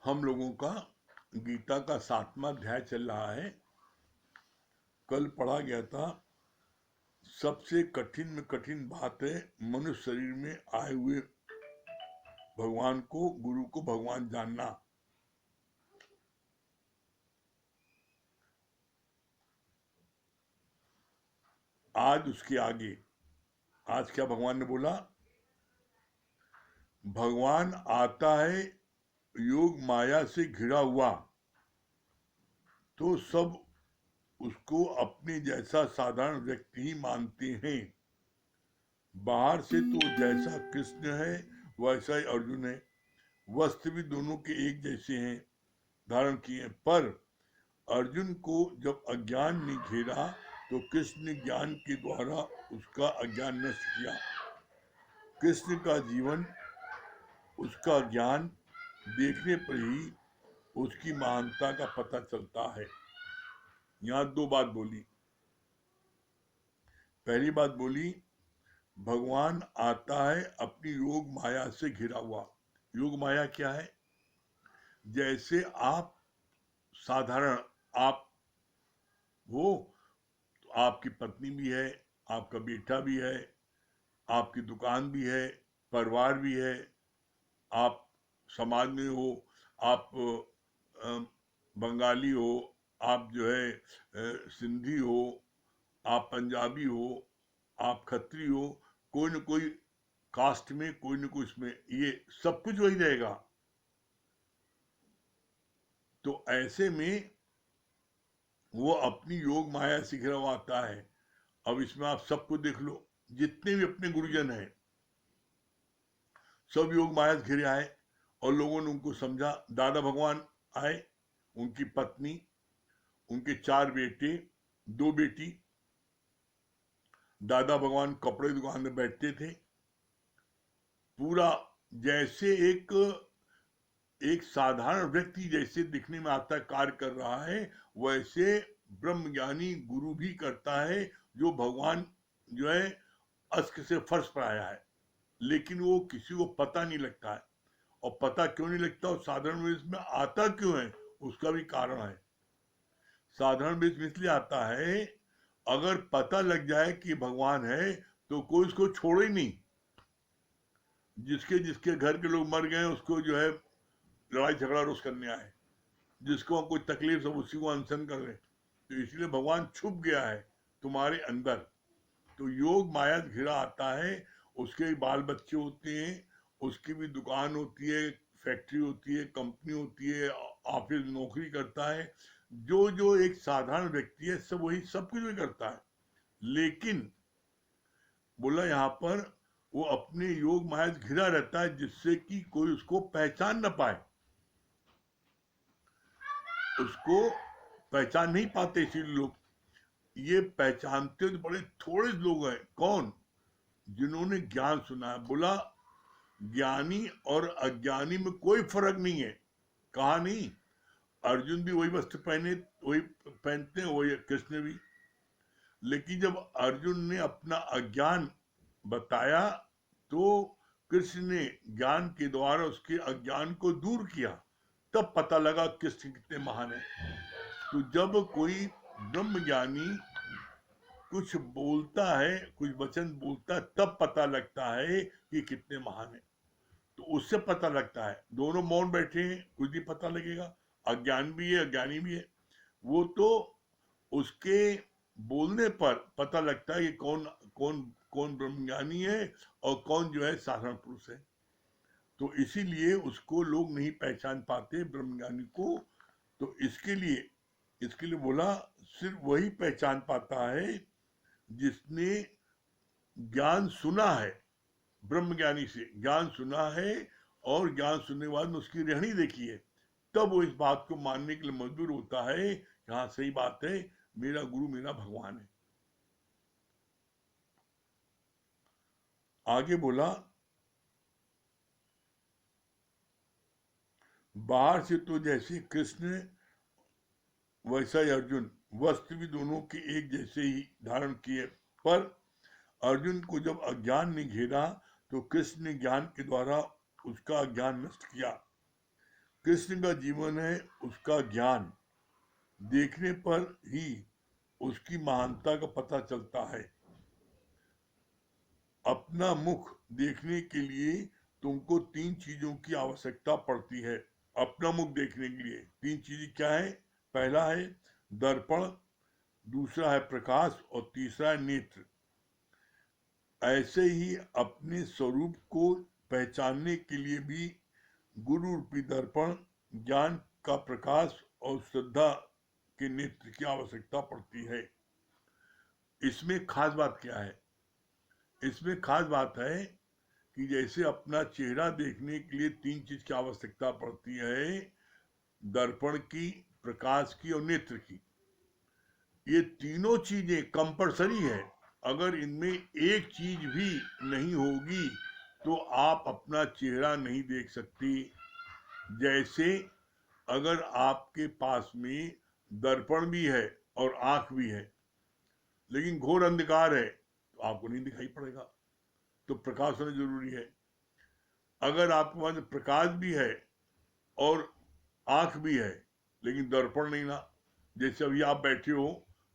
हम लोगों का गीता का 7वां अध्याय चल रहा है। कल पढ़ा गया था सबसे कठिन में कठिन बात है मनुष्य शरीर में आए हुए भगवान को, गुरु को भगवान जानना। आज उसके आगे, आज क्या भगवान ने बोला? भगवान आता है योग माया से घिरा हुआ, तो सब उसको अपने जैसा साधारण व्यक्ति ही मानते हैं। बाहर से तो जैसा कृष्ण है वैसा ही अर्जुन है, वस्त्र भी दोनों के एक जैसे हैं, धारण किए, पर अर्जुन को जब अज्ञान ने घेरा तो कृष्ण ने ज्ञान के द्वारा उसका अज्ञान नष्ट किया। कृष्ण का जीवन, उसका ज्ञान देखने पर ही उसकी महानता का पता चलता है। यहाँ दो बात बोली। पहली बात बोली, भगवान आता है अपनी योग माया से घिरा हुआ। योग माया क्या है? जैसे आप साधारण आप हो, तो आपकी पत्नी भी है, आपका बेटा भी है, आपकी दुकान भी है, परिवार भी है, आप समाज में हो, आप बंगाली हो, आप जो है सिंधी हो, आप पंजाबी हो, आप खत्री हो, कोई न कोई कास्ट में, कोई न कोई इसमें, ये सब कुछ वही रहेगा। तो ऐसे में वो अपनी योग माया से घिरा हुआ आता है। अब इसमें आप सबको देख लो, जितने भी अपने गुरुजन हैं सब योग माया से घिरे आए, और लोगों ने उनको समझा। दादा भगवान आए, उनकी पत्नी, उनके 4 बेटे, 2 बेटी। दादा भगवान कपड़े की दुकान में बैठते थे, पूरा जैसे एक साधारण व्यक्ति जैसे दिखने में आता है, कार्य कर रहा है, वैसे ब्रह्मज्ञानी गुरु भी करता है, जो भगवान जो है अस्क से फर्श पर आया है, लेकिन वो किसी को पता नहीं लगता है। और पता क्यों नहीं लगता, और साधारण वेश में आता क्यों है, उसका भी कारण है। साधारण वेश में इसलिए आता है, अगर पता लग जाए कि भगवान है तो कोई उसको छोड़े ही नहीं। जिसके जिसके घर के लोग मर गए उसको जो है लड़ाई झगड़ा रोज करने आए, जिसको कोई तकलीफ सब उसी को अनशन कर रहे। तो इसलिए भगवान छुप गया है तुम्हारे अंदर। तो योग माया घिरा आता है, उसके भी बाल बच्चे होते हैं, उसकी भी दुकान होती है, फैक्ट्री होती है, कंपनी होती है, ऑफिस नौकरी करता है। जो जो एक साधारण व्यक्ति है सब वही सब कुछ भी करता है, लेकिन बोला यहाँ पर वो अपने योग माया से घिरा रहता है, जिससे कि कोई उसको पहचान न पाए। उसको पहचान नहीं पाते इसीलिए लोग, ये पहचानते तो बड़े थोड़े लोग हैं। कौन? जिन्होंने ज्ञान सुना है। बोला ज्ञानी और अज्ञानी में कोई फर्क नहीं है। कहा नहीं, अर्जुन भी वही वस्त्र पहने, वही पहनते हैं, वही कृष्ण भी। लेकिन जब अर्जुन ने अपना अज्ञान बताया तो कृष्ण ने ज्ञान के द्वारा उसके अज्ञान को दूर किया, तब पता लगा कृष्ण कितने महान है। तो जब कोई ब्रह्म ज्ञानी कुछ बोलता है, कुछ वचन बोलता है, तब पता लगता है कि कितने महान है। तो उससे पता लगता है। दोनों मौन बैठे हैं, कुछ भी पता लगेगा। अज्ञान भी है, अज्ञानी भी है, वो तो उसके बोलने पर पता लगता है कि कौन कौन कौन ब्रह्मज्ञानी है और कौन जो है साधारण पुरुष है। तो इसीलिए उसको लोग नहीं पहचान पाते ब्रह्मज्ञानी को। तो इसके लिए बोला सिर्फ वही पहचान पाता है जिसने ज्ञान सुना है, ब्रह्मज्ञानी से ज्ञान सुना है, और ज्ञान सुनने के बाद में उसकी रहनी देखी है, तब वो इस बात को मानने के लिए मजबूर होता है कि हाँ सही बात है, मेरा गुरु मेरा भगवान है। आगे बोला, बाहर से तो जैसे कृष्ण वैसा ही अर्जुन, वस्त्र भी दोनों के एक जैसे ही धारण किए, पर अर्जुन को जब अज्ञान ने घेरा तो कृष्ण ने ज्ञान के द्वारा उसका अज्ञान नष्ट किया। कृष्ण का जीवन है उसका ज्ञान, देखने पर ही उसकी महानता का पता चलता है। अपना मुख देखने के लिए तुमको 3 चीजों की आवश्यकता पड़ती है। अपना मुख देखने के लिए 3 चीजें क्या है? पहला है दर्पण, दूसरा है प्रकाश और तीसरा है नेत्र। ऐसे ही अपने स्वरूप को पहचानने के लिए भी गुरु रूपी दर्पण, ज्ञान का प्रकाश और श्रद्धा के नेत्र की आवश्यकता पड़ती है। इसमें खास बात क्या है? इसमें खास बात है कि जैसे अपना चेहरा देखने के लिए 3 चीज की आवश्यकता पड़ती है, दर्पण की, प्रकाश की और नेत्र की। ये तीनों चीजें कंपलसरी है। अगर इनमें एक चीज भी नहीं होगी तो आप अपना चेहरा नहीं देख सकती। जैसे अगर आपके पास में दर्पण भी है और आंख भी है, लेकिन घोर अंधकार है, तो आपको नहीं दिखाई पड़ेगा, तो प्रकाश होना जरूरी है। अगर आपके पास प्रकाश भी है और आंख भी है लेकिन दर्पण नहीं ना, जैसे अभी आप बैठे हो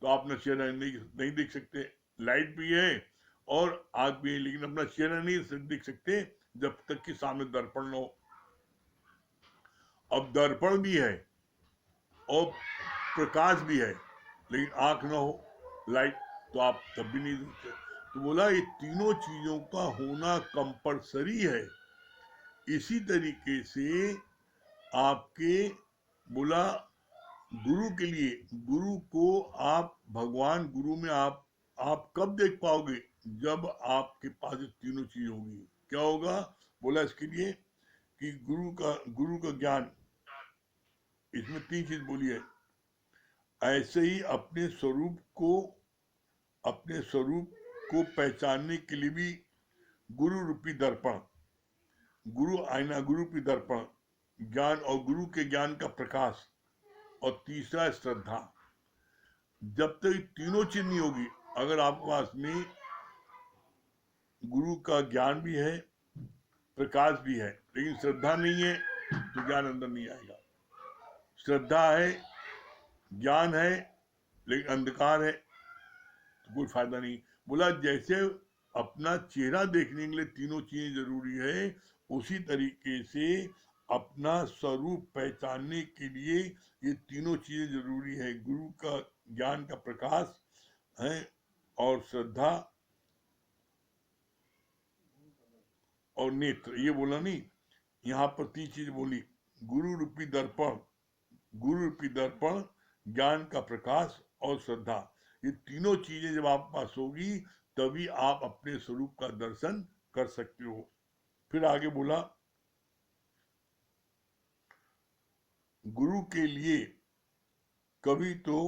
तो आप अपना चेहरा नहीं देख सकते, लाइट भी है और आंख भी है, लेकिन अपना चेहरा नहीं देख सकते जब तक कि सामने दर्पण न हो। अब दर्पण भी है और प्रकाश भी है लेकिन आंख ना हो, लाइट, तो आप तब भी नहीं देखते। तो बोला ये तीनों चीजों का होना कंपलसरी है। इसी तरीके से आपके, बोला, गुरु के लिए, गुरु को आप, भगवान गुरु में आप कब देख पाओगे? जब आपके पास ये तीनों चीज होगी। क्या होगा? बोला इसके लिए कि गुरु का ज्ञान, इसमें 3 चीज बोली है। ऐसे ही अपने स्वरूप को पहचानने के लिए भी गुरु रूपी दर्पण, गुरु आईना, गुरु रूपी दर्पण, ज्ञान और गुरु के ज्ञान का प्रकाश और तीसरा है श्रद्धा। जब तक ये तीनों चीज नहीं होगी, अगर आपके पास में गुरु का ज्ञान भी है, प्रकाश भी है, लेकिन श्रद्धा नहीं है, तो ज्ञान अंदर नहीं आएगा। श्रद्धा है, ज्ञान है, लेकिन अंधकार है, तो कोई फायदा नहीं। बोला जैसे अपना चेहरा देखने के लिए तीनों चीजें जरूरी है, उसी तरीके से अपना स्वरूप पहचानने के लिए ये तीनों चीजें जरूरी है। गुरु का ज्ञान का प्रकाश है और श्रद्धा और नेत्र। ये बोला नहीं, यहाँ पर 3 चीज बोली, गुरु रूपी दर्पण, ज्ञान का प्रकाश और श्रद्धा। ये तीनों चीजें जब आपके पास होगी तभी आप अपने स्वरूप का दर्शन कर सकते हो। फिर आगे बोला, गुरु के लिए कभी तो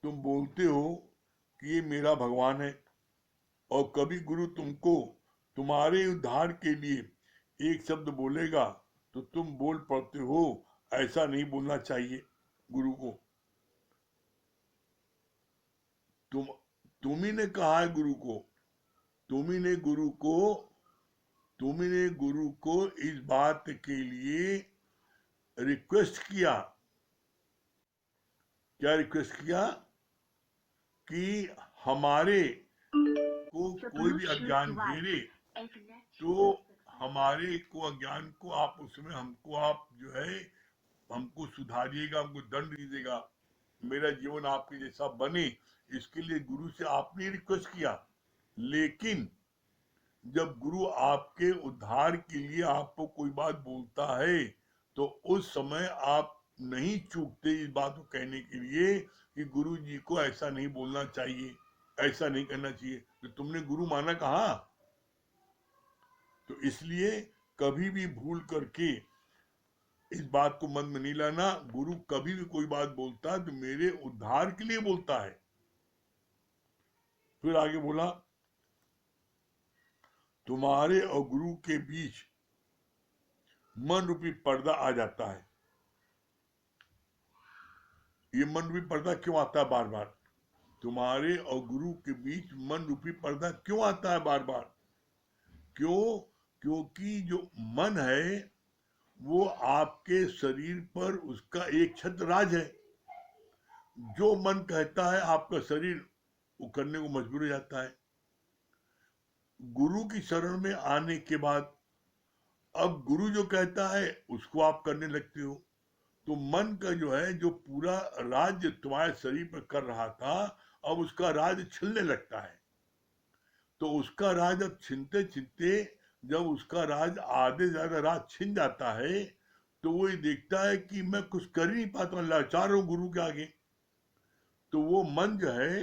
तुम बोलते हो कि ये मेरा भगवान है, और कभी गुरु तुमको तुम्हारे उद्धार के लिए एक शब्द बोलेगा तो तुम बोल पड़ते हो। ऐसा नहीं बोलना चाहिए गुरु को। तुम ही ने कहा है गुरु को, तुम ही ने गुरु को इस बात के लिए रिक्वेस्ट किया। क्या रिक्वेस्ट किया? कि हमारे को कोई भी अज्ञान घेरे तो हमारे को अज्ञान को आप उसमें हमको आप जो है हमको सुधारिएगा, हमको दंड दीजिएगा, मेरा जीवन आपके जैसा बने, इसके लिए गुरु से आपने रिक्वेस्ट किया। लेकिन जब गुरु आपके उद्धार के लिए आपको कोई बात बोलता है तो उस समय आप नहीं चूकते इस बात को कहने के लिए कि गुरु जी को ऐसा नहीं बोलना चाहिए, ऐसा नहीं करना चाहिए। तो तुमने गुरु माना कहा? तो इसलिए कभी भी भूल करके इस बात को मन में नहीं लाना, गुरु कभी भी कोई बात बोलता है तो मेरे उद्धार के लिए बोलता है। फिर आगे बोला, तुम्हारे और गुरु के बीच मन रूपी पर्दा आ जाता है। ये मन रूपी पर्दा क्यों आता है बार बार? तुम्हारे और गुरु के बीच मन रूपी पर्दा क्यों आता है बार बार? क्यों? क्योंकि जो मन है वो आपके शरीर पर उसका एक छत्र राज है। जो मन कहता है आपका शरीर वो करने को मजबूर हो जाता है। गुरु की शरण में आने के बाद अब गुरु जो कहता है उसको आप करने लगते हो, तो मन का जो है, जो पूरा राज्य तुम्हारे शरीर पर कर रहा था, अब उसका राज छिनने लगता है। तो उसका राज अब छिनते छिनते, जब उसका राज आधे से ज्यादा राज छिन जाता है, तो वो ये देखता है कि मैं कुछ कर ही नहीं पाता, लाचार हूं गुरु के आगे। तो वो मन जो है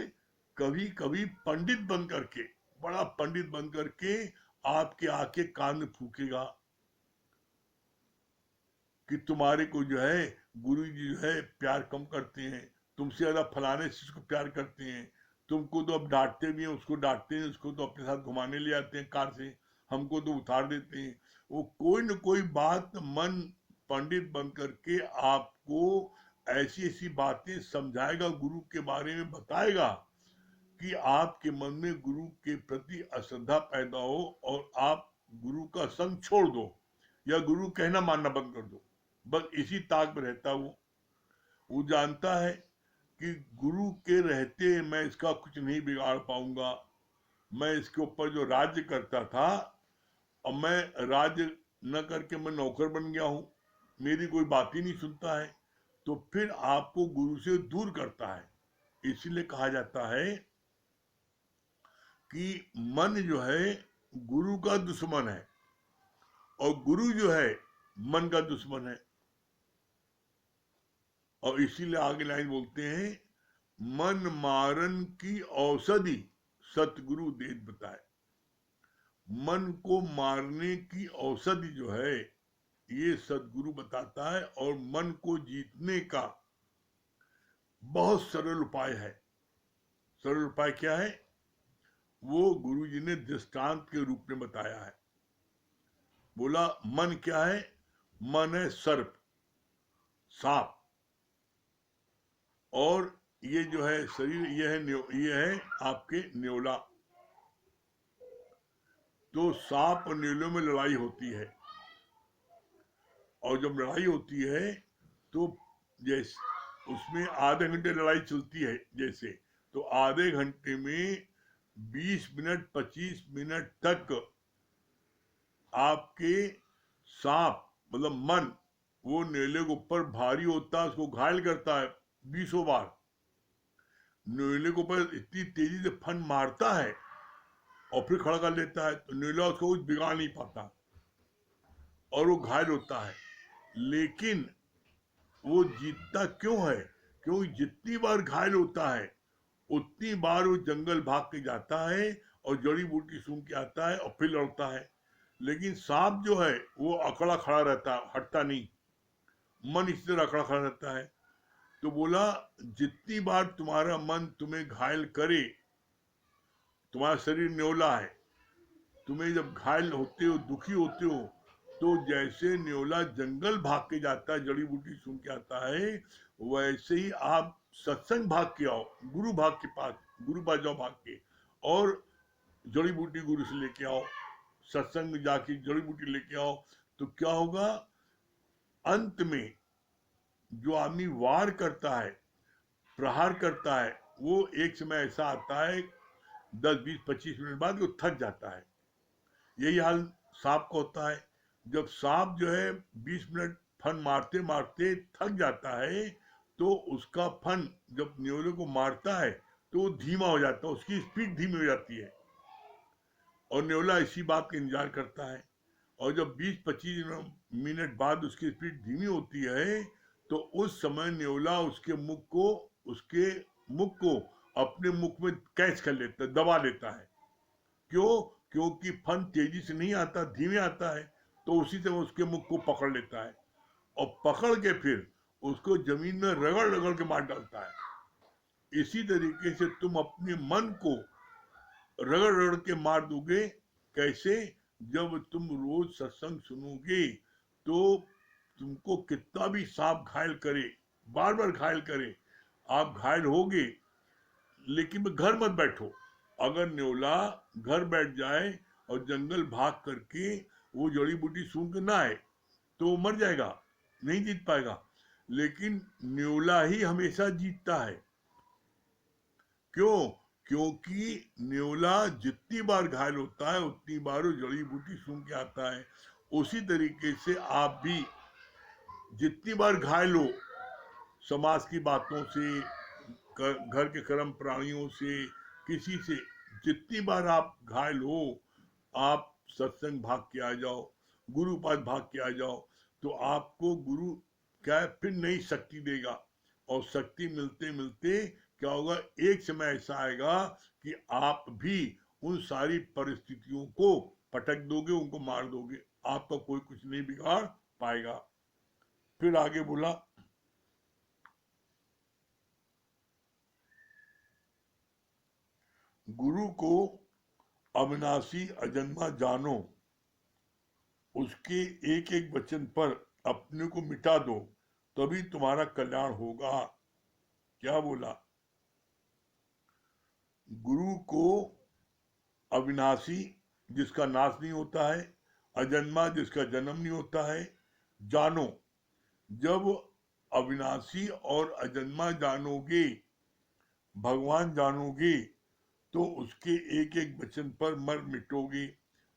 कभी कभी पंडित बन करके, बड़ा पंडित बन करके आपके आके कान में फूकेगा कि तुम्हारे को जो है गुरु जी जो है प्यार कम करते हैं, तुमसे ज्यादा फलाने शिष्य को प्यार करते हैं, तुमको तो अब डांटते भी हैं, उसको डांटते हैं, उसको तो अपने साथ घुमाने ले आते हैं कार से, हमको तो उतार देते हैं। वो कोई न कोई बात मन पंडित बन करके आपको ऐसी ऐसी बातें समझाएगा, गुरु के बारे में बताएगा कि आपके मन में गुरु के प्रति अश्रद्धा पैदा हो और आप गुरु का संग छोड़ दो या गुरु कहना मानना बंद कर दो। बस इसी ताक में रहता वो जानता है कि गुरु के रहते मैं इसका कुछ नहीं बिगाड़ पाऊंगा, मैं इसके ऊपर जो राज्य करता था, अब मैं राज्य न करके मैं नौकर बन गया हूं, मेरी कोई बात ही नहीं सुनता है। तो फिर आपको गुरु से दूर करता है। इसीलिए कहा जाता है कि मन जो है गुरु का दुश्मन है और गुरु जो है मन का दुश्मन है। और इसीलिए आगे लाइन बोलते हैं, मन मारन की औषधि सतगुरु देत बताए। मन को मारने की औषधि जो है ये सतगुरु बताता है, और मन को जीतने का बहुत सरल उपाय है। सरल उपाय क्या है? वो गुरु जी ने दृष्टांत के रूप में बताया है। बोला मन क्या है? मन है सर्प, सांप, और ये जो है शरीर, ये है आपके न्योला। तो सांप और न्योलों में लड़ाई होती है, और जब लड़ाई होती है तो जैसे उसमें आधे घंटे लड़ाई चलती है, जैसे तो आधे घंटे में 20 मिनट 25 मिनट तक आपके सांप मतलब मन वो न्योले के ऊपर भारी होता है, उसको घायल करता है 20 बार। न्योले के ऊपर इतनी तेजी से फन मारता है और फिर खड़ा कर लेता है, तो न्योला उसको कुछ बिगाड़ नहीं पाता और वो घायल होता है। लेकिन वो जीतता क्यों है? क्योंकि जितनी बार घायल होता है उतनी बार वो जंगल भाग के जाता है और जड़ी बूटी सूंघ के आता है और फिर लड़ता है। लेकिन सांप जो है वो अकड़ा खड़ा रहता है, हटता नहीं। मन इसी तरह अकड़ा खड़ा रहता है। तो बोला जितनी बार तुम्हारा मन तुम्हें घायल करे, तुम्हारा शरीर न्योला है, तुम्हें जब घायल होते हो, दुखी होते हो, तो जैसे न्योला जंगल भाग के जाता है, जड़ी बूटी सुन के आता है, वैसे ही आप सत्संग भाग के आओ, गुरु भाग के पास, गुरु पास जाओ भाग के, और जड़ी बूटी गुरु से लेके आओ, सत्संग में जाके जड़ी बूटी लेके आओ। तो क्या होगा? अंत में जो आदमी वार करता है, प्रहार करता है, वो एक समय ऐसा आता है 10 20 25 मिनट बाद वो थक जाता है। यही हाल सांप का होता है। जब सांप जो है 20 मिनट फन मारते मारते थक जाता है, तो उसका फन जब न्योले को मारता है तो वो धीमा हो जाता है, उसकी स्पीड धीमी हो जाती है, और न्योला इसी बात का इंतजार करता है। और जब 20 25 मिनट बाद उसकी स्पीड धीमी होती है, तो उस समय न्योला उसके मुख को अपने मुख में कैच कर लेता है, दबा लेता है। क्यों? क्योंकि फन तेजी से नहीं आता, धीमे आता है। तो उसी से वो उसके मुख को पकड़ लेता है, और पकड़ के फिर उसको जमीन में रगड़ रगड़ के मार डालता है। इसी तरीके से तुम अपने मन को रगड़ रगड़ के मार दोगे। कैसे? जब तुम रोज सत्संग सुनोगे तो तुमको कितना भी सांप घायल करे, बार बार घायल करे, आप घायल होगे, लेकिन घर मत बैठो। अगर न्योला घर बैठ जाए और जंगल भाग करके वो जड़ी बूटी सूंघ के ना आए, तो मर जाएगा, नहीं जीत पाएगा। लेकिन न्योला ही हमेशा जीतता है। क्यों? क्योंकि न्योला जितनी बार घायल होता है उतनी बार वो जड़ी बूटी सूंघ के आता है। उसी तरीके से आप भी जितनी बार घायल हो समाज की बातों से, घर के कर्म प्राणियों से, किसी से, जितनी बार आप घायल हो, आप सत्संग भाग के आ जाओ, गुरु पास भाग के आ जाओ, तो आपको गुरु क्या है फिर नई शक्ति देगा। और शक्ति मिलते मिलते क्या होगा, एक समय ऐसा आएगा कि आप भी उन सारी परिस्थितियों को पटक दोगे, उनको मार दोगे, आपका कोई कुछ नहीं बिगाड़ पाएगा। फिर आगे बोला, गुरु को अविनाशी अजन्मा जानो, उसके एक एक वचन पर अपने को मिटा दो, तभी तुम्हारा कल्याण होगा। क्या बोला? गुरु को अविनाशी, जिसका नाश नहीं होता है, अजन्मा, जिसका जन्म नहीं होता है, जानो। जब अविनाशी और अजन्मा जानोगे, भगवान जानोगे, तो उसके एक एक वचन पर मर मिटोगे।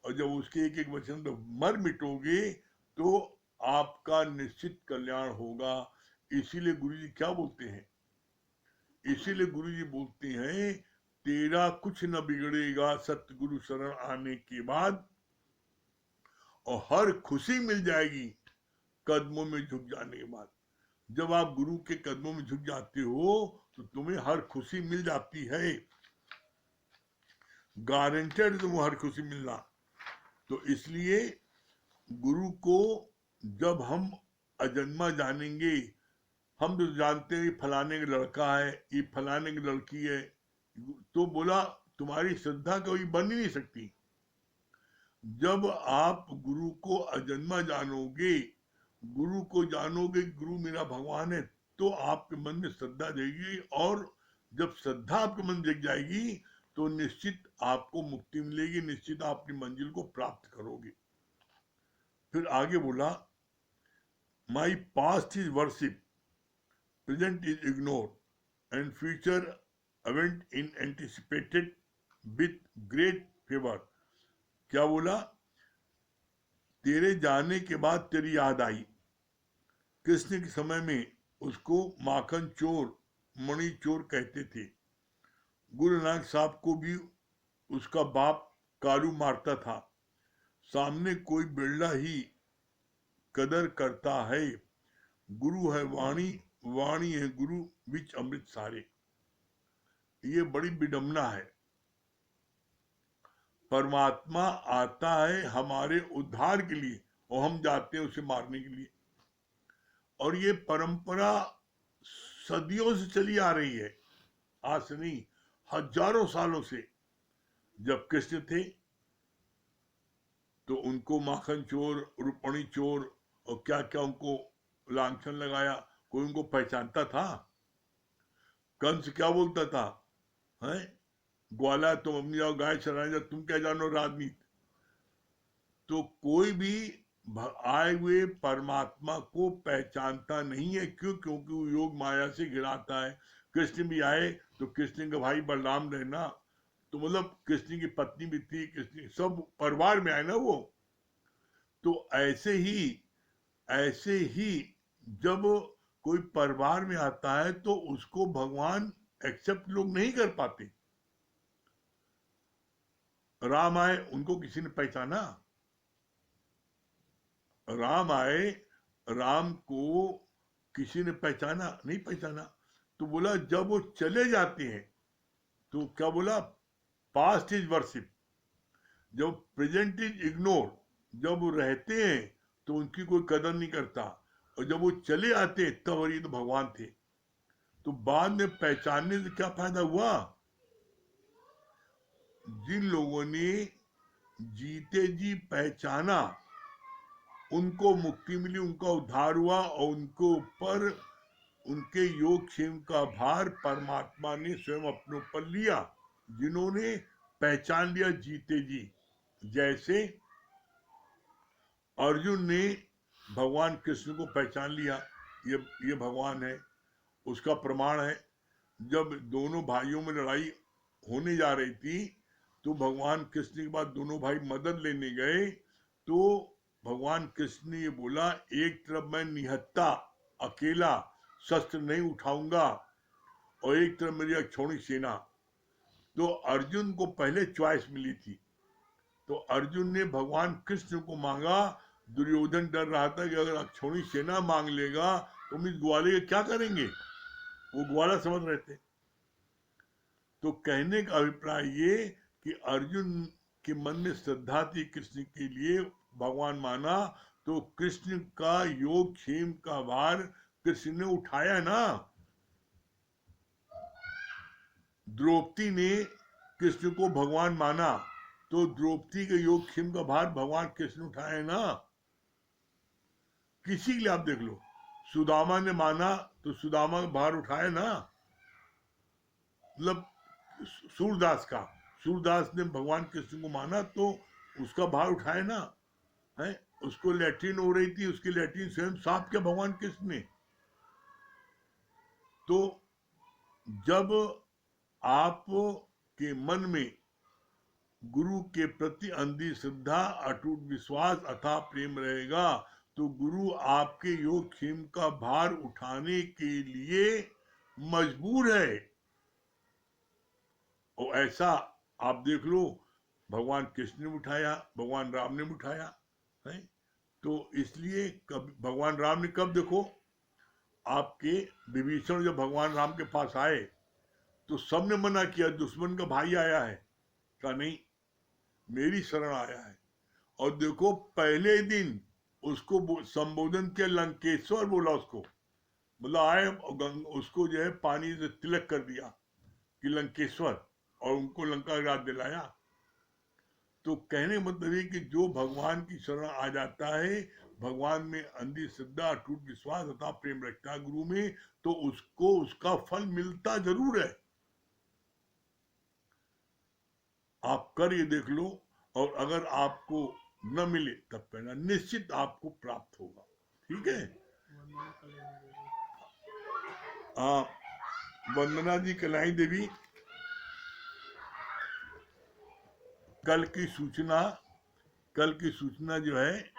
और जब उसके एक एक वचन पर मर मिटोगे तो आपका निश्चित कल्याण होगा। इसीलिए गुरु जी क्या बोलते हैं? इसीलिए गुरु जी बोलते हैं, तेरा कुछ न बिगड़ेगा सतगुरु शरण आने के बाद, और हर खुशी मिल जाएगी कदमों में झुक जाने के बाद। जब आप गुरु के कदमों में झुक जाते हो तो तुम्हें हर खुशी मिल जाती है, गारंटेड तुम्हें हर खुशी मिलना। तो इसलिए गुरु को जब हम अजन्मा जानेंगे, हम तो जानते हैं फलाने का लड़का है, ये फलाने की लड़की है, तो बोला तुम्हारी श्रद्धा कभी बन ही नहीं सकती। जब आप गुरु को अजन्मा जानोगे, गुरु को जानोगे, गुरु मेरा भगवान है, तो आपके मन में श्रद्धा जाएगी। और जब श्रद्धा आपके मन जग जाएगी तो निश्चित आपको मुक्ति मिलेगी, निश्चित आप अपनी मंजिल को प्राप्त करोगे। फिर आगे बोला, my past is worship, present is ignored, and future event in anticipated with great favor। क्या बोला? तेरे जाने के बाद तेरी याद आई। कृष्ण के समय में उसको माखन चोर, मणि चोर कहते थे। गुरु नानक साहब को भी उसका बाप कालू मारता था। सामने कोई बिरला ही कदर करता है। गुरु है वाणी, वाणी है गुरु, विच अमृत सारे। ये बड़ी विडम्बना है। परमात्मा आता है हमारे उद्धार के लिए और हम जाते हैं उसे मारने के लिए। और ये परंपरा सदियों से चली आ रही है, आज से नहीं, हजारों सालों से। जब कृष्ण थे तो उनको माखन चोर, रुपणी चोर और क्या क्या उनको लांछन लगाया। कोई उनको पहचानता था? कंस क्या बोलता था? है ग्वाला, तुम अपनी जाओ गाय चराने जाओ, तुम क्या जानो राजनीति। तो कोई भी आए हुए परमात्मा को पहचानता नहीं है। क्यों? क्योंकि वो योग माया से गिराता है। कृष्ण भी आए तो कृष्ण का भाई बलराम रहना, तो मतलब कृष्ण की पत्नी भी थी, कृष्ण सब परिवार में आए ना वो। तो ऐसे ही जब कोई परिवार में आता है तो उसको भगवान एक्सेप्ट लोग नहीं कर पाते। राम आए, उनको किसी ने पहचाना? राम आए, राम को किसी ने पहचाना? नहीं पहचाना। तो बोला जब वो चले जाते हैं तो क्या बोला? Past is worship. जब प्रेजेंट इज इग्नोर, जब वो रहते हैं तो उनकी कोई कदर नहीं करता, और जब वो चले आते तब ये तो भगवान थे। तो बाद में पहचानने से क्या फायदा हुआ? जिन लोगों ने जीते जी पहचाना उनको मुक्ति मिली, उनका उद्धार हुआ, और उनको ऊपर उनके योग क्षेम का भार परमात्मा ने स्वयं अपने ऊपर लिया। जिन्होंने पहचान लिया जीते जी, जैसे अर्जुन ने भगवान कृष्ण को पहचान लिया, ये भगवान है। उसका प्रमाण है, जब दोनों भाइयों में लड़ाई होने जा रही थी तो भगवान कृष्ण के बाद दोनों भाई मदद लेने गए, तो भगवान कृष्ण ने ये बोला, एक तरफ मैं निहत्था अकेला शस्त्र नहीं उठाऊंगा और एक तरफ मेरी अक्षौणी सेना। तो अर्जुन को पहले चॉइस मिली थी, तो अर्जुन ने भगवान कृष्ण को मांगा। दुर्योधन डर रहा था कि अगर अक्षौणी सेना मांग लेगा तो हम इस ग्वाले का क्या करेंगे, वो ग्वाला समझ रहे थे। तो कहने का अभिप्राय ये कि अर्जुन के मन में श्रद्धा थी कृष्ण के लिए, भगवान माना, तो कृष्ण का योग क्षेम का भार कृष्ण ने उठाया ना। द्रौपदी ने कृष्ण को भगवान माना, तो द्रौपदी के योग क्षेम का भार भगवान कृष्ण उठाए ना। किसी के लिए आप देख लो, सुदामा ने माना तो सुदामा का भार उठाए ना। मतलब सूरदास ने भगवान कृष्ण को माना तो उसका भार उठाए ना, है। उसको लैट्रिन हो रही थी, उसकी लैट्रिन स्वयं साफ किया भगवान कृष्ण ने। तो जब आप के मन में गुरु के प्रति अंधी श्रद्धा, अटूट विश्वास, अथाह प्रेम रहेगा, तो गुरु आपके योग क्षेम का भार उठाने के लिए मजबूर है। और ऐसा आप देख लो, भगवान कृष्ण ने उठाया, भगवान राम ने उठाया, है। तो इसलिए कब भगवान राम ने, कब देखो आपके विभीषण जब भगवान राम के पास आए तो सबने मना किया, दुश्मन का भाई आया है, कहा नहीं, मेरी शरण आया है। और देखो पहले दिन उसको संबोधन किया, लंकेश्वर बोला उसको, मतलब आए उसको जो है पानी से तिलक कर दिया कि लंकेश्वर, और उनको लंका का राज दिलाया। तो कहने मतलब है कि जो भगवान की शरण आ जाता है, भगवान में अंधी श्रद्धा, अटूट विश्वास तथा प्रेम रखता है गुरु में, तो उसको उसका फल मिलता जरूर है। आप कर ये देख लो, और अगर आपको न मिले तब कहना, निश्चित आपको प्राप्त होगा। ठीक है। वंदना जी कलाई देवी, कल की सूचना जो है,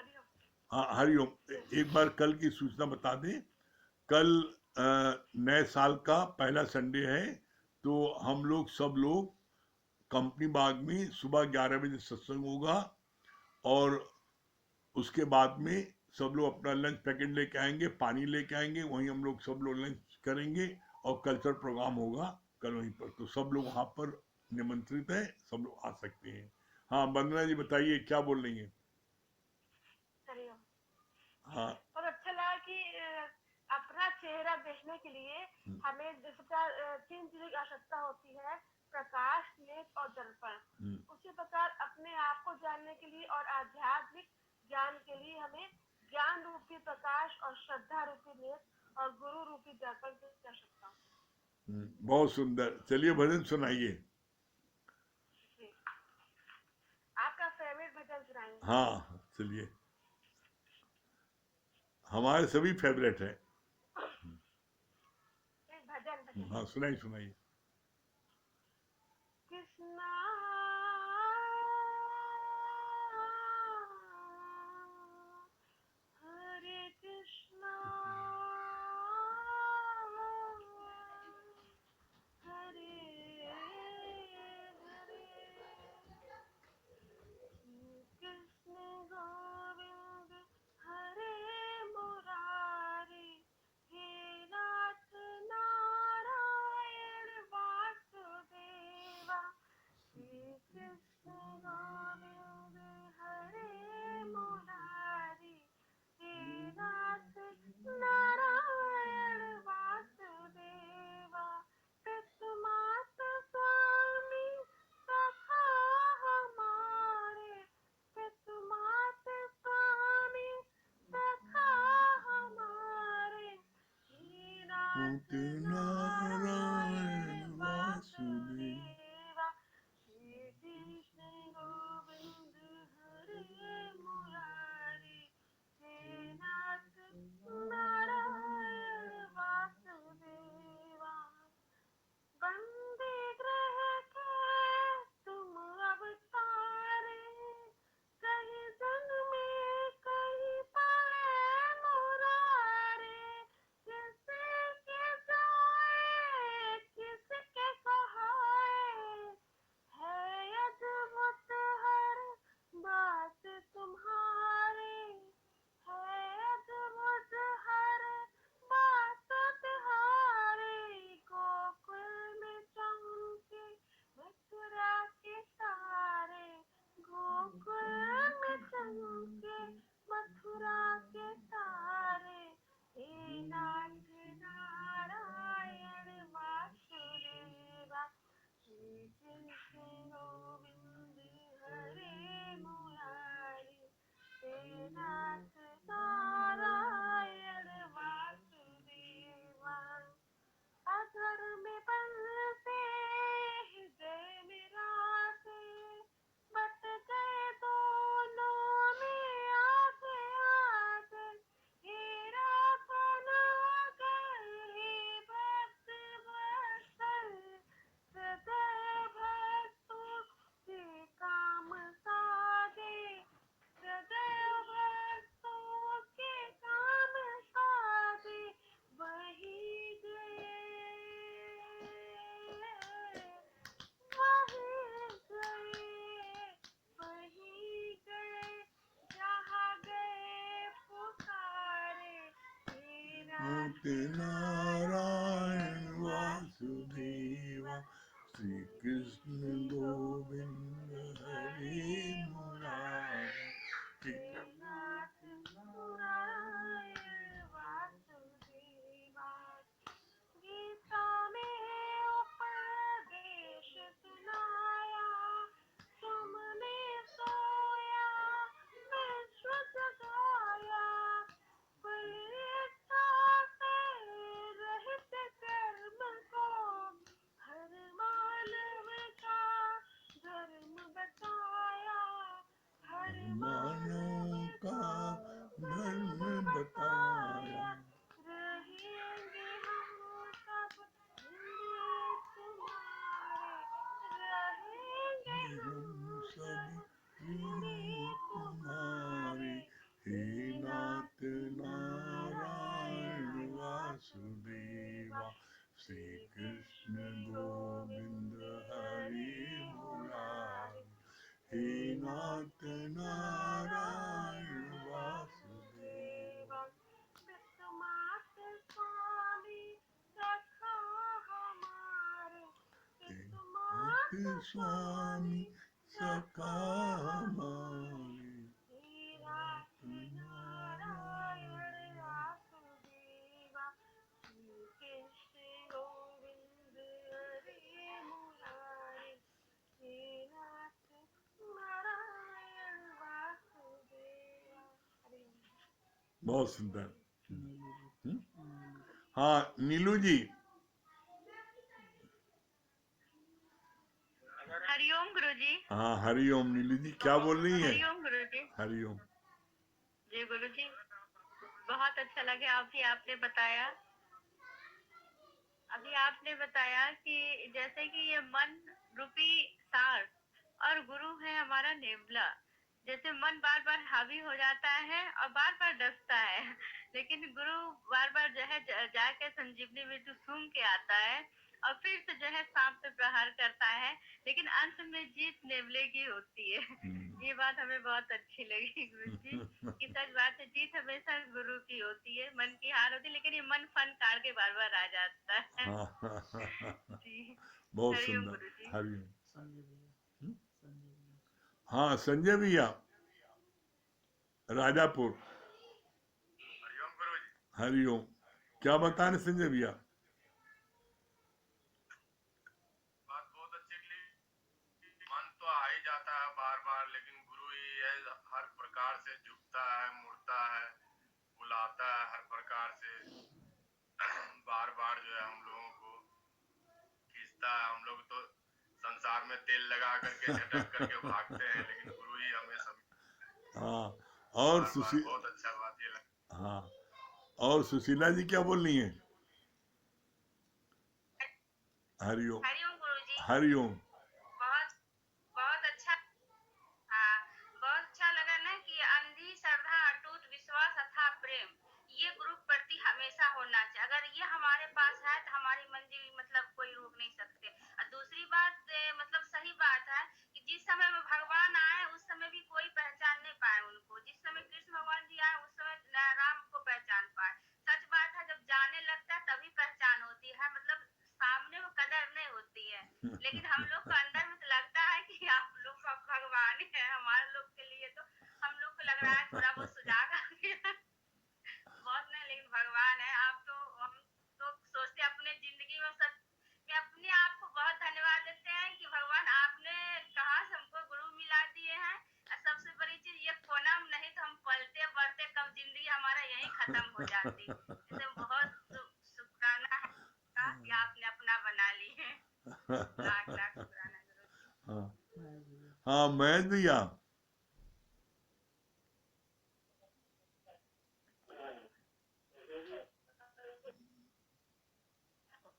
हाँ हरिओम, एक बार कल की सूचना बता दें। कल नए साल का पहला संडे है, तो हम लोग सब लोग कंपनी बाग में सुबह 11 बजे सत्संग होगा, और उसके बाद में सब लोग अपना लंच पैकेट लेके आएंगे, पानी लेके आएंगे, वहीं हम लोग सब लोग लंच करेंगे, और कल्चर प्रोग्राम होगा कल वहीं पर। तो सब लोग वहाँ पर निमंत्रित है, सब लोग आ सकते हैं। हाँ वंदना जी बताइए, क्या बोल रही हैं? हाँ, और अच्छा लगा कि अपना चेहरा देखने के लिए हमें जिस प्रकार 3 चीजों की आवश्यकता होती है, प्रकाश, नेत्र और दर्पण। उसी प्रकार अपने आप को जानने के लिए और आध्यात्मिक ज्ञान के लिए हमें ज्ञान रूपी प्रकाश और श्रद्धा रूपी नेत्र और गुरु रूपी दर्पण की आवश्यकता होती है। बहुत सुंदर। चलिए भजन सुनाइए। जी, आपका फेवरेट भजन सुनाएंगे। हाँ चलिए, हमारे सभी फेवरेट है। भजन भजन हाँ सुनाइए सुनाइए। कृष्णा हरे कृष्णा हरे हरे कृष्ण गोविंद हरे मुरारी, हे नाथ नारायण वासुदेवा। श्री कृष्ण गोविंद हरे मुरारी, हे नाथ नारायण वासुदेवा। पितृमात स्वामी सखा हमारे, पितृमात स्वामी सखा हमारे, हे नाथ नारायण नारायण वासुदेव। वासुदेवा। श्री कृष्ण गोविंद हरे मुरारी, हे नाथ नारायण वासुदेवा श्री कृष्ण गोविंद हरे मुरारी हे नाथ नारायण वासुदेवा गीता में उपदेश सुनाया तुमने सोया विश्व जगाया परीक्षा से रहित कर्म को हर मानव का धर्म बताया हर मानव का धर्म बताया रहेंगे हम सब हिंदू तुम्हारे रहेंगे हम सब तुम्हारे हे नाथ नारायण वासुदेवा श्री कृष्ण गोविंद हरे मुरारी हे नाथ नारायण वासुदेवा विश्वमात स्वामी सखा हमारे विश्वमात स्वामी सखा हमारे हे नाथ नारायण वासुदेवा श्री कृष्ण गोविंद हरे मुरारी हे नाथ नारायण वासुदेवा हरे बहुत सुंदर। हाँ नीलू जी। हरिओम गुरुजी। हाँ हरिओम नीलू जी, क्या बोल रही है? हरिओम गुरुजी। हरिओम। जी गुरुजी, बहुत अच्छा लगे आपने बताया। अभी आपने बताया कि जैसे कि ये मन रूपी सार और गुरु है हमारा नेवला। जैसे मन बार बार हावी हो जाता है और बार बार डसता है, लेकिन गुरु बार बार जो है जाके संजीवनी में जो सूंघ के आता है और फिर से जो है सांप पे प्रहार करता है, लेकिन अंत में जीत नेवले की होती है। ये बात हमें बहुत अच्छी लगी गुरुजी कि सच बात है, जीत हमेशा गुरु की होती है, मन की हार होती है, लेकिन ये मन फन काट के बार बार आ जाता है। जी बहुत हरिओम सुंदर। गुरुजी। हरिओम। हाँ संजय भैया राजापुर। हरिओम गुरुजी। हरिओम। क्या बता रहे संजय भैया? बात बहुत अच्छी निकली। मन तो आ ही जाता है बार बार, लेकिन गुरु ही है, हर प्रकार से झुकता है, मुड़ता है, बुलाता है हर प्रकार से। बार बार जो है हम लोगों को खींचता है। हम लोग तो संसार में तेल लगा करके झटक करके भागते हैं, लेकिन गुरु ही हमें सब हाँ और बार बार। बहुत अच्छा बात ये लगा। हाँ और सुशीला जी क्या बोल रही हैं? हरिओम। हरिओम गुरुजी। हरिओम। बहुत बहुत अच्छा। हाँ, बहुत अच्छा लगा ना कि अंधी श्रद्धा अटूट विश्वास अथाह प्रेम ये गुरु प्रति हमेशा होना चाहिए। अगर ये हमारे पास है तो हमारी मंजिल मतलब कोई रोक नहीं सकते। और दूसरी बात मतलब सही बात है कि जिस समय में भगवान आए उस समय भी कोई पहचान नहीं पाए उनको। जिस समय कृष्ण भगवान जी आए उस समय राम को पहचान पाए। सच बात है, जब जाने लगता है तभी पहचान होती है, मतलब सामने वो कदर नहीं होती है। लेकिन हम लोग को अंदर में तो लगता है कि आप लोग का भगवान ही है। हमारे लोग के लिए तो हम लोग को लग रहा है थोड़ा बहुत सुजाग आ गया, बहुत नहीं, लेकिन भगवान है। आप तो हम तो सोचते अपने जिंदगी में सब में अपने आप को बहुत धन्यवाद देते हैं कि भगवान आपने कहा हमको गुरु मिला दिए हैं। और सबसे बड़ी चीज ये फोनम नहीं तो हम पलते बढ़ते कब जिंदगी हमारा यही खत्म हो जाती। इससे बहुत शुक्राना है कि आपने अपना बना ली है। लाख लाख शुक्राना गुरु। हाँ हाँ महेश भैया।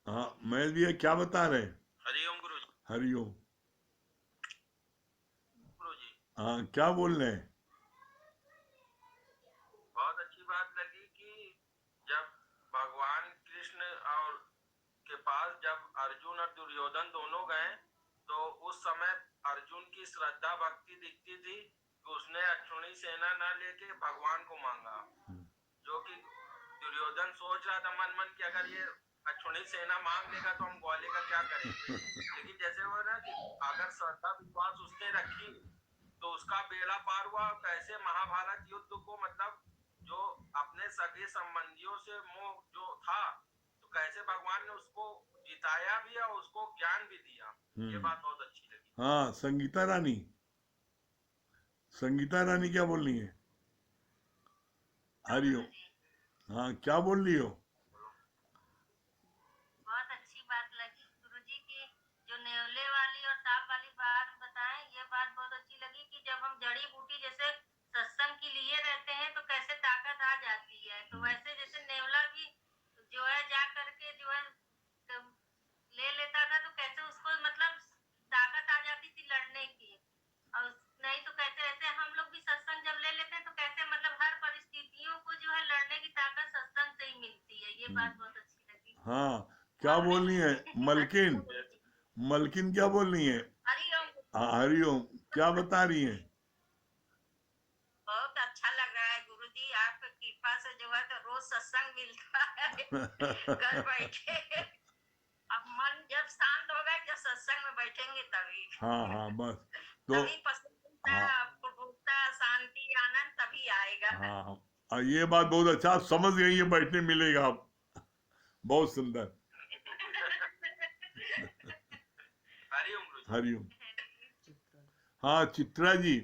हाँ महेश भैया क्या बता रहे हैं? हरिओम गुरुजी। हरिओम। गुरुजी हाँ क्या बोल रहे हैं? बहुत अच्छी बात लगी कि जब भगवान कृष्ण और के पास जब अर्जुन और दुर्योधन दोनों गए, तो उस समय अर्जुन की श्रद्धा भक्ति दिखती थी कि उसने अक्षुणी सेना न लेके भगवान को मांगा, जो कि दुर्योधन सोच रहा था मन मन कि अगर ये अछूनी सेना मांग लेगा तो हम ग्वालियर का क्या करेंगे। लेकिन जैसे वो ना कि अगर श्रद्धा विश्वास उसने रखी तो उसका बेड़ा पार हुआ। कैसे महाभारत युद्ध को मतलब जो अपने सगे संबंधियों से मोह जो था तो कैसे भगवान ने उसको जिताया भी और उसको ज्ञान भी दिया। ये बात बहुत अच्छी लगी। हाँ, संगीता रानी क्या बोल रही है? हरिओम। हाँ, क्या बोल रही हो? बहुत अच्छी बात लगी गुरुजी की, जो नेवले वाली और सांप वाली बात बताएं, ये बात बहुत अच्छी लगी कि जब हम जड़ी बूटी जैसे सत्संग के लिए रहते हैं तो कैसे ताकत आ जाती है। तो वैसे जैसे नेवला भी जो है जा करके जो है ले लेता था तो कैसे उसको मतलब ताकत आ जाती थी लड़ने की। और नहीं तो कैसे ऐसे हम लोग भी सत्संग जब ले लेते हैं तो कैसे मतलब हर परिस्थितियों को जो है लड़ने की ताकत सत्संग से ही मिलती है। ये बात बहुत अच्छी लगी। हाँ, क्या बोल रही है मलकिन? मलकिन क्या बोल रही है? हरिओम। हाँ, हरिओम। क्या बता रही है? बहुत अच्छा लग रहा है गुरुजी, आपकी कृपा से जो है तो रोज सत्संग मिलता है घर बैठे। अब मन जब शांत होगा जब सत्संग में बैठेंगे तभी। हाँ, बस तो तभी प्रसन्नता, प्रभुता, शांति, आनंद तभी आएगा। हाँ, ये बात बहुत अच्छा, आप समझ गई है, बैठने मिलेगा आप। बहुत सुंदर। हरिओम गुरुजी। हरिओम। हाँ, चित्रा जी।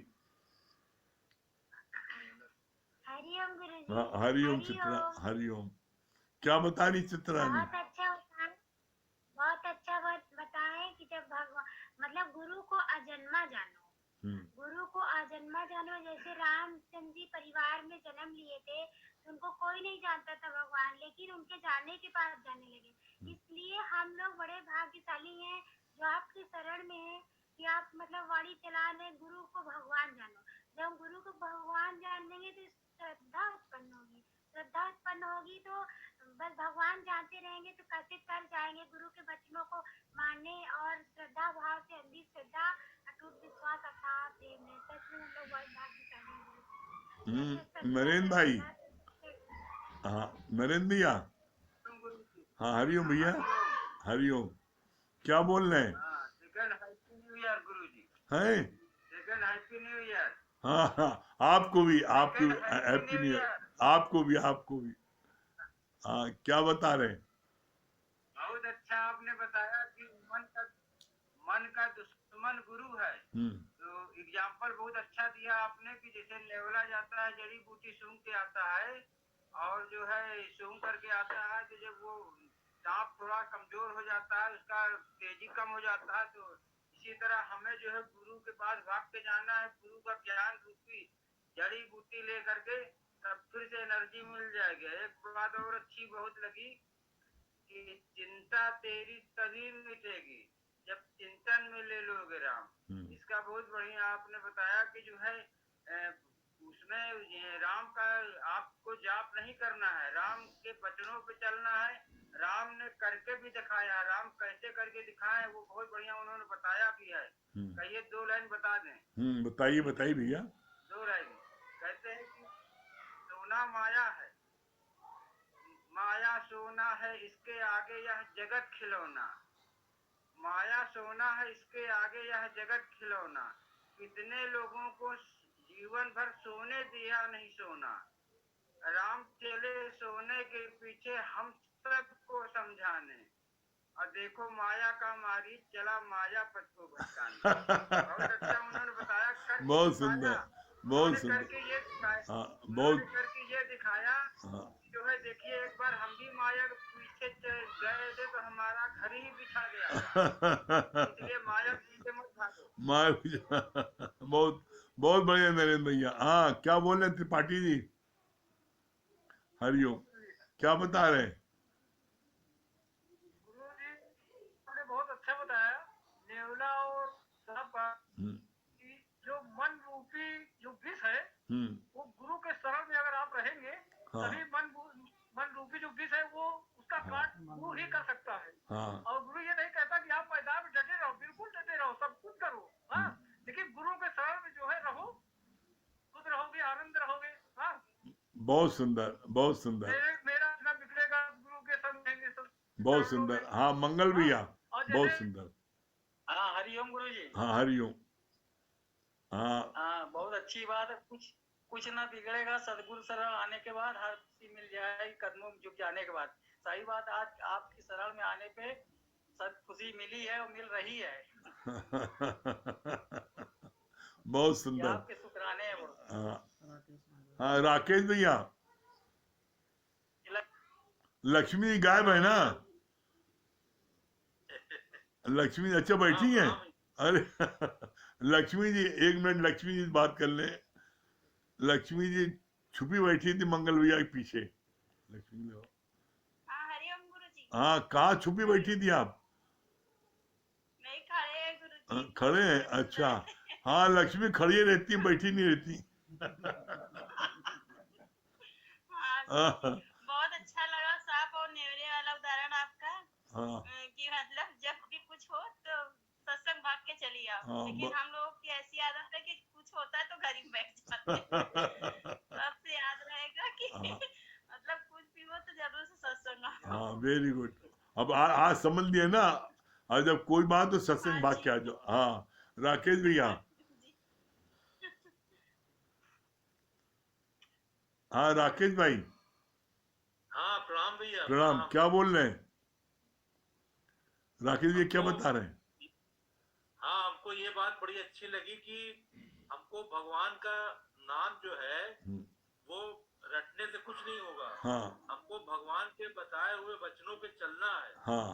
हरिओम गुरुजी। हाँ, हरिओम चित्रा, हरिओम। क्या बता रही चित्रा रानी? बहुत अच्छा बताएं कि जब भगवान मतलब गुरु को अजन्मा जानो, गुरु को अजन्मा जानो। जैसे रामचंद्र जी परिवार में जन्म लिए थे तो उनको कोई नहीं जानता था भगवान, लेकिन उनके जाने के बाद जाने लगे। इसलिए हम लोग बड़े भाग्यशाली हैं जो आपके शरण में है कि आप मतलब वाणी चला रहे, गुरु को भगवान जानो। जब हम गुरु को भगवान जान लेंगे तो श्रद्धा उत्पन्न होगी, श्रद्धा उत्पन्न होगी तो बस भगवान जानते रहेंगे तो कैसे कर जाएंगे गुरु के वचनों को मानने। और श्रद्धा भाव से अंधी श्रद्धा, अटूट विश्वास, अथाह प्रेम है। सच में हम लोग बहुत भाग्यशाली हैं। नरेंद्र भाई। हाँ, नरेंद्र भैया। हाँ, हरिओम भैया। हरिओम। क्या बोल रहे हैं? सेकंड हैप्पी न्यू ईयर गुरुजी। हैं? Second happy new year. हाँ, आपको भी हैप्पी न्यू ईयर। आपको भी। हाँ, क्या बता रहे हैं? बहुत अच्छा आपने बताया कि मन का दुश्मन गुरु है। तो एग्जाम्पल बहुत अच्छा दिया आपने कि जैसे नेवला जाता है जड़ी बूटी सूंघ के आता है और जो है सूंघ करके आता है तो जब वो दांत थोड़ा कमजोर हो जाता है, उसका तेजी कम हो जाता है। तो इसी तरह हमें जो है गुरु के पास भाग के जाना है, गुरु का ज्ञान रूपी जड़ी बूटी ले करके तब फिर से एनर्जी मिल जाएगी। एक बात और अच्छी बहुत लगी कि चिंता तेरी तभी मिटेगी जब चिंतन में ले लोगे राम। इसका बहुत बढ़िया आपने बताया कि जो है उसमें राम का आपको जाप नहीं करना है, राम के वचनों पे चलना है। राम ने करके भी दिखाया, राम कैसे करके दिखाए वो बहुत बढ़िया उन्होंने बताया भी है। कहिए 2 लाइन बता दें। बताइए भैया। 2 लाइन कहते हैं कि सोना माया है, माया सोना है, इसके आगे यह जगत खिलौना। माया सोना है, इसके आगे यह जगत खिलौना। कितने लोगों को जीवन भर सोने दिया नहीं सोना। राम चले सोने के पीछे हम सबको समझाने। और देखो माया का मारी चला माया पथ को भटकाने। बहुत अच्छा उन्होंने बताया। बहुत सुंदर, बहुत सुंदर करके ये दिखाया, बहुत करके ये दिखाया जो है। देखिए एक बार हम भी माया के पीछे गए थे तो हमारा घर ही बिछा गया। इसलिए माया पीछे मत भागो। बहुत बहुत बढ़िया नरेंद्र भैया। हाँ, क्या बोल रहे त्रिपाठी जी? हरिओम। क्या बता रहे हैं? गुरुजी आपने बहुत अच्छा बताया नेवला और सांप की जो मन रूपी जो विष है वो गुरु के शरण में अगर आप रहेंगे तभी मन रूपी जो विष है वो उसका काट गुरु ही कर सकता है। और गुरु ये नहीं कहता कि आप मैदान में डटे रहो, बिल्कुल डटे रहो, सब कुछ करो। हाँ, लेकिन गुरु के शरण में जो है रहो, खुद रहोगे, आनंद रहोगे। हाँ, बहुत सुंदर, बहुत सुंदर। मेरा बहुत सुंदर। हाँ मंगल भैया, और बहुत जैसे सुंदर। हाँ हरिओम गुरु जी। हाँ हरिओम। हाँ हाँ बहुत अच्छी बात है। कुछ ना बिगड़ेगा, सदगुरु शरण आने के बाद हर खुशी मिल जाएगी, कदमों में झुक जाने के बाद। सही बात, आज आपकी शरण में आने पे सब खुशी मिली है और मिल रही है। बहुत ये सुंदर। आपके शुक्राने हैं वो। हाँ हाँ राकेश भैया, लक्ष्मी गायब है ना? लक्ष्मी अच्छा बैठी है? अरे लक्ष्मी जी एक मिनट, लक्ष्मी जी से बात कर ले। लक्ष्मी जी छुपी बैठी थी मंगल भैया के पीछे। लक्ष्मी जी, हाँ हरिओम गुरुजी। हाँ कहाँ छुपी बैठी थी आप? नहीं खड़े हैं गुरुजी। खड़े हैं, अच्छा। हाँ लक्ष्मी खड़ी रहती है, बैठी नहीं रहती। हाँ बहुत अच्छा लगा सांप और नेवले वाला उदाहरण आपका। हाँ कि मतलब जब भी कुछ हो तो सत्संग भाग के चली आओ। हाँ, लेकिन हम लोगों की ऐसी आदत है कि कुछ होता है तो घर ही में बैठ जाते हैं। तो आपसे याद रहेगा कि मतलब कुछ भी हो तो जरूर से सत्संग आओ। हाँ वेरी गुड। अब आज समझ लिए ना, और जब कोई बात तो सत्संग हाँ भाग जी। के आ जाओ। हाँ राकेश भैया। जी। हाँ राकेश भाई, हाँ प्रणाम भैया, प्रणाम। प्रणाम। क्या बोल रहे हैं राकेश भैया, क्या हमको बता रहे हैं? हाँ हमको ये बात बड़ी अच्छी लगी कि हमको भगवान का नाम जो है वो रटने से कुछ नहीं होगा। हाँ हमको भगवान के बताए हुए वचनों पे चलना है। हाँ